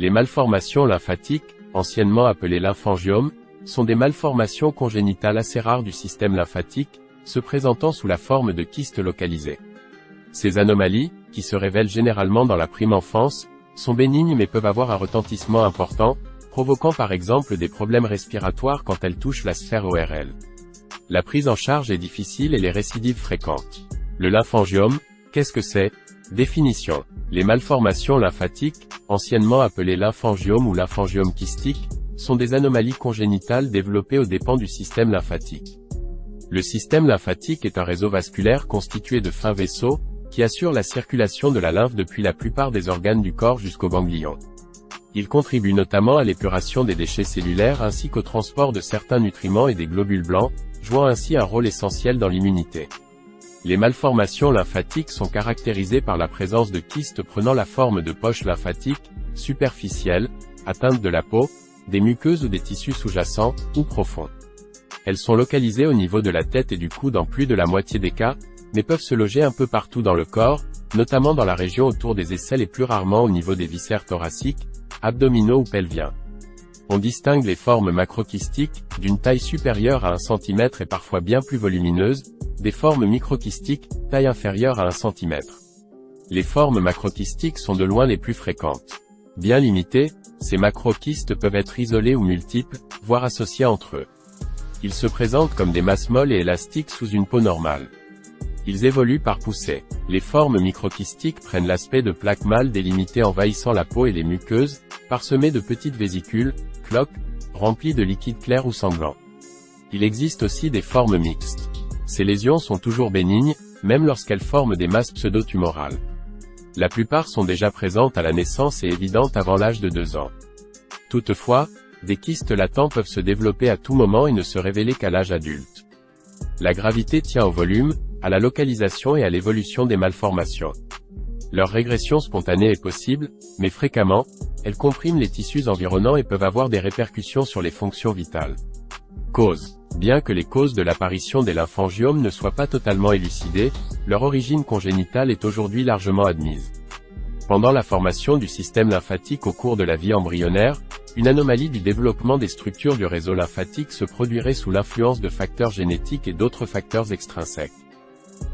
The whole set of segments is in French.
Les malformations lymphatiques, anciennement appelées lymphangiomes, sont des malformations congénitales assez rares du système lymphatique, se présentant sous la forme de kystes localisés. Ces anomalies, qui se révèlent généralement dans la prime enfance, sont bénignes mais peuvent avoir un retentissement important, provoquant par exemple des problèmes respiratoires quand elles touchent la sphère ORL. La prise en charge est difficile et les récidives fréquentes. Le lymphangiome, qu'est-ce que c'est? Définition. Les malformations lymphatiques, anciennement appelées lymphangiomes ou lymphangiome kystique, sont des anomalies congénitales développées aux dépens du système lymphatique. Le système lymphatique est un réseau vasculaire constitué de fins vaisseaux, qui assure la circulation de la lymphe depuis la plupart des organes du corps jusqu'aux ganglions. Il contribue notamment à l'épuration des déchets cellulaires ainsi qu'au transport de certains nutriments et des globules blancs, jouant ainsi un rôle essentiel dans l'immunité. Les malformations lymphatiques sont caractérisées par la présence de kystes prenant la forme de poches lymphatiques, superficielles, atteintes de la peau, des muqueuses ou des tissus sous-jacents, ou profonds. Elles sont localisées au niveau de la tête et du cou dans plus de la moitié des cas, mais peuvent se loger un peu partout dans le corps, notamment dans la région autour des aisselles et plus rarement au niveau des viscères thoraciques, abdominaux ou pelviens. On distingue les formes macrokystiques, d'une taille supérieure à 1 cm et parfois bien plus volumineuses, des formes microkystiques, taille inférieure à 1 cm. Les formes macrokystiques sont de loin les plus fréquentes. Bien limitées, ces macrokystes peuvent être isolés ou multiples, voire associés entre eux. Ils se présentent comme des masses molles et élastiques sous une peau normale. Ils évoluent par poussée. Les formes microkystiques prennent l'aspect de plaques mâles délimitées envahissant la peau et les muqueuses, parsemées de petites vésicules, cloques, remplies de liquide clair ou sanglant. Il existe aussi des formes mixtes. Ces lésions sont toujours bénignes, même lorsqu'elles forment des masses pseudo-tumorales. La plupart sont déjà présentes à la naissance et évidentes avant l'âge de 2 ans. Toutefois, des kystes latents peuvent se développer à tout moment et ne se révéler qu'à l'âge adulte. La gravité tient au volume, à la localisation et à l'évolution des malformations. Leur régression spontanée est possible, mais fréquemment, elles compriment les tissus environnants et peuvent avoir des répercussions sur les fonctions vitales. Causes. Bien que les causes de l'apparition des lymphangiomes ne soient pas totalement élucidées, leur origine congénitale est aujourd'hui largement admise. Pendant la formation du système lymphatique au cours de la vie embryonnaire, une anomalie du développement des structures du réseau lymphatique se produirait sous l'influence de facteurs génétiques et d'autres facteurs extrinsèques.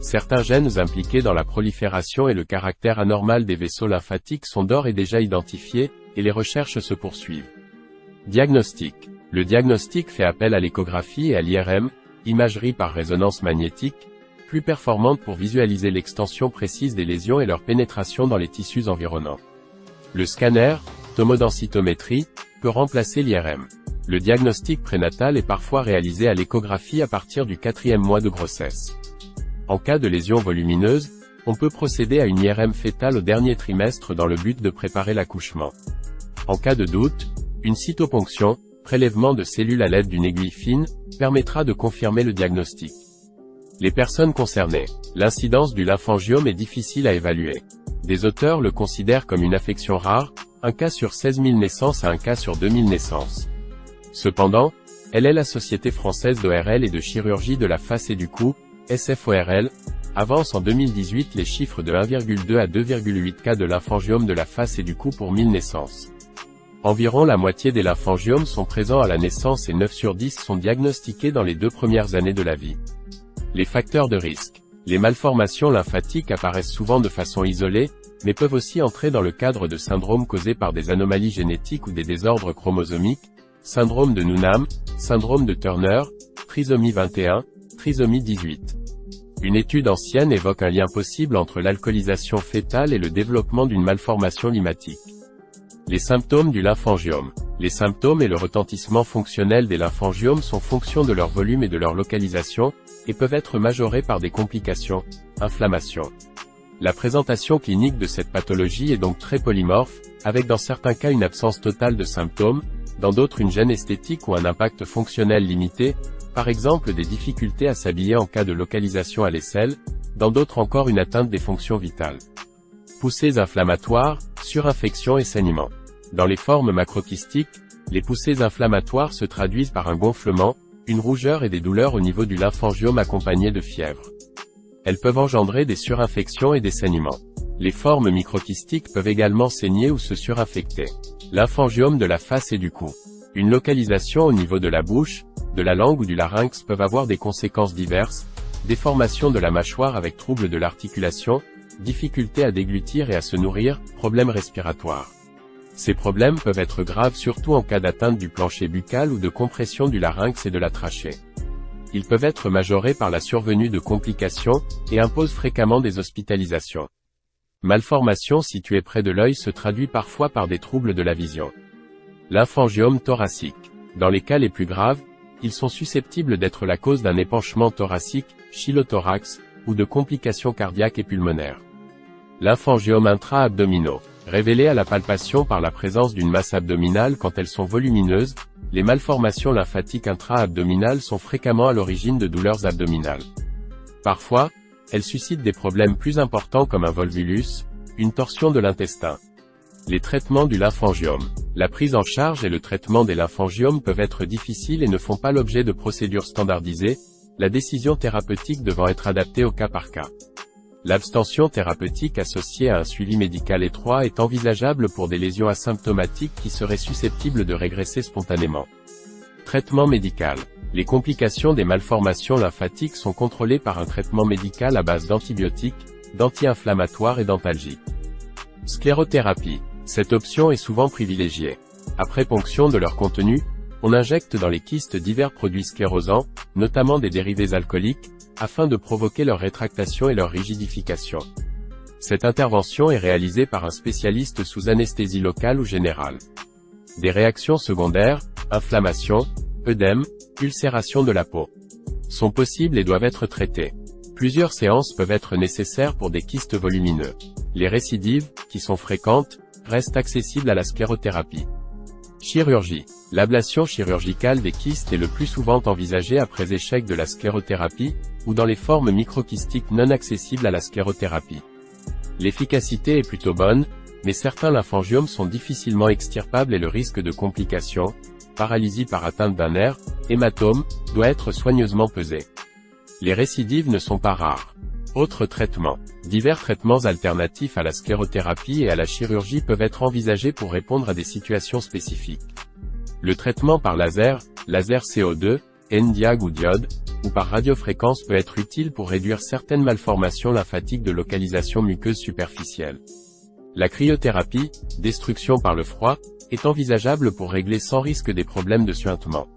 Certains gènes impliqués dans la prolifération et le caractère anormal des vaisseaux lymphatiques sont d'ores et déjà identifiés, et les recherches se poursuivent. Diagnostic. Le diagnostic fait appel à l'échographie et à l'IRM, imagerie par résonance magnétique, plus performante pour visualiser l'extension précise des lésions et leur pénétration dans les tissus environnants. Le scanner, tomodensitométrie, peut remplacer l'IRM. Le diagnostic prénatal est parfois réalisé à l'échographie à partir du 4e mois de grossesse. En cas de lésion volumineuse, on peut procéder à une IRM fœtale au dernier trimestre dans le but de préparer l'accouchement. En cas de doute, une cytoponction, prélèvement de cellules à l'aide d'une aiguille fine, permettra de confirmer le diagnostic. Les personnes concernées. L'incidence du lymphangiome est difficile à évaluer. Des auteurs le considèrent comme une affection rare, un cas sur 16 000 naissances à un cas sur 2000 naissances. Cependant, elle est la Société française d'ORL et de chirurgie de la face et du cou, SFORL, avance en 2018 les chiffres de 1,2 à 2,8 cas de lymphangiome de la face et du cou pour 1000 naissances. Environ la moitié des lymphangiomes sont présents à la naissance et 9 sur 10 sont diagnostiqués dans les 2 premières années de la vie. Les facteurs de risque. Les malformations lymphatiques apparaissent souvent de façon isolée, mais peuvent aussi entrer dans le cadre de syndromes causés par des anomalies génétiques ou des désordres chromosomiques, syndrome de Noonan, syndrome de Turner, trisomie 21, trisomie 18. Une étude ancienne évoque un lien possible entre l'alcoolisation fœtale et le développement d'une malformation lymphatique. Les symptômes du lymphangiome. Les symptômes et le retentissement fonctionnel des lymphangiomes sont fonction de leur volume et de leur localisation, et peuvent être majorés par des complications, inflammation. La présentation clinique de cette pathologie est donc très polymorphe, avec dans certains cas une absence totale de symptômes, dans d'autres une gêne esthétique ou un impact fonctionnel limité, par exemple des difficultés à s'habiller en cas de localisation à l'aisselle, dans d'autres encore une atteinte des fonctions vitales. Poussées inflammatoires, surinfection et saignement. Dans les formes macrokystiques, les poussées inflammatoires se traduisent par un gonflement, une rougeur et des douleurs au niveau du lymphangiome accompagnées de fièvre. Elles peuvent engendrer des surinfections et des saignements. Les formes microkystiques peuvent également saigner ou se surinfecter. Lymphangiome de la face et du cou. Une localisation au niveau de la bouche, de la langue ou du larynx peuvent avoir des conséquences diverses, déformation de la mâchoire avec troubles de l'articulation, difficulté à déglutir et à se nourrir, problèmes respiratoires. Ces problèmes peuvent être graves surtout en cas d'atteinte du plancher buccal ou de compression du larynx et de la trachée. Ils peuvent être majorés par la survenue de complications, et imposent fréquemment des hospitalisations. Malformation située près de l'œil se traduit parfois par des troubles de la vision. Lymphangiome thoracique. Dans les cas les plus graves, ils sont susceptibles d'être la cause d'un épanchement thoracique, chylothorax, ou de complications cardiaques et pulmonaires. Lymphangiomes intra-abdominaux. Révélés à la palpation par la présence d'une masse abdominale quand elles sont volumineuses, les malformations lymphatiques intra-abdominales sont fréquemment à l'origine de douleurs abdominales. Parfois, elles suscitent des problèmes plus importants comme un volvulus, une torsion de l'intestin. Les traitements du lymphangiome. La prise en charge et le traitement des lymphangiomes peuvent être difficiles et ne font pas l'objet de procédures standardisées, la décision thérapeutique devant être adaptée au cas par cas. L'abstention thérapeutique associée à un suivi médical étroit est envisageable pour des lésions asymptomatiques qui seraient susceptibles de régresser spontanément. Traitement médical. Les complications des malformations lymphatiques sont contrôlées par un traitement médical à base d'antibiotiques, d'anti-inflammatoires et d'antalgiques. Sclérothérapie. Cette option est souvent privilégiée. Après ponction de leur contenu, on injecte dans les kystes divers produits sclérosants, notamment des dérivés alcooliques, afin de provoquer leur rétractation et leur rigidification. Cette intervention est réalisée par un spécialiste sous anesthésie locale ou générale. Des réactions secondaires, inflammation, œdème, ulcération de la peau, sont possibles et doivent être traitées. Plusieurs séances peuvent être nécessaires pour des kystes volumineux. Les récidives, qui sont fréquentes, restent accessibles à la sclérothérapie. Chirurgie. L'ablation chirurgicale des kystes est le plus souvent envisagée après échec de la sclérothérapie, ou dans les formes microkystiques non accessibles à la sclérothérapie. L'efficacité est plutôt bonne, mais certains lymphangiomes sont difficilement extirpables et le risque de complications, paralysie par atteinte d'un nerf, hématome, doit être soigneusement pesé. Les récidives ne sont pas rares. Autres traitements. Divers traitements alternatifs à la sclérothérapie et à la chirurgie peuvent être envisagés pour répondre à des situations spécifiques. Le traitement par laser, laser CO2, Nd:YAG ou diode, ou par radiofréquence peut être utile pour réduire certaines malformations lymphatiques de localisation muqueuse superficielle. La cryothérapie, destruction par le froid, est envisageable pour régler sans risque des problèmes de suintement.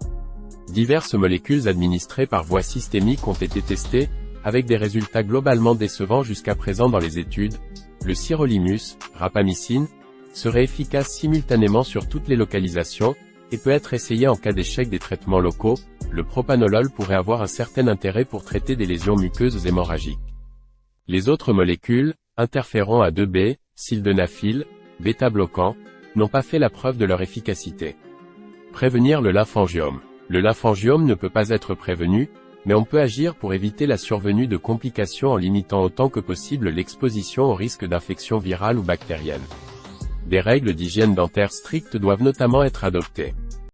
Diverses molécules administrées par voie systémique ont été testées, avec des résultats globalement décevants jusqu'à présent dans les études. Le sirolimus, rapamycine, serait efficace simultanément sur toutes les localisations, et peut être essayé en cas d'échec des traitements locaux. Le propanolol pourrait avoir un certain intérêt pour traiter des lésions muqueuses hémorragiques. Les autres molécules, interférons A2B, sildenafil, bêta-bloquants, n'ont pas fait la preuve de leur efficacité. Prévenir le lymphangiome. Le lymphangiome ne peut pas être prévenu, mais on peut agir pour éviter la survenue de complications en limitant autant que possible l'exposition au risque d'infection virale ou bactérienne. Des règles d'hygiène dentaire strictes doivent notamment être adoptées.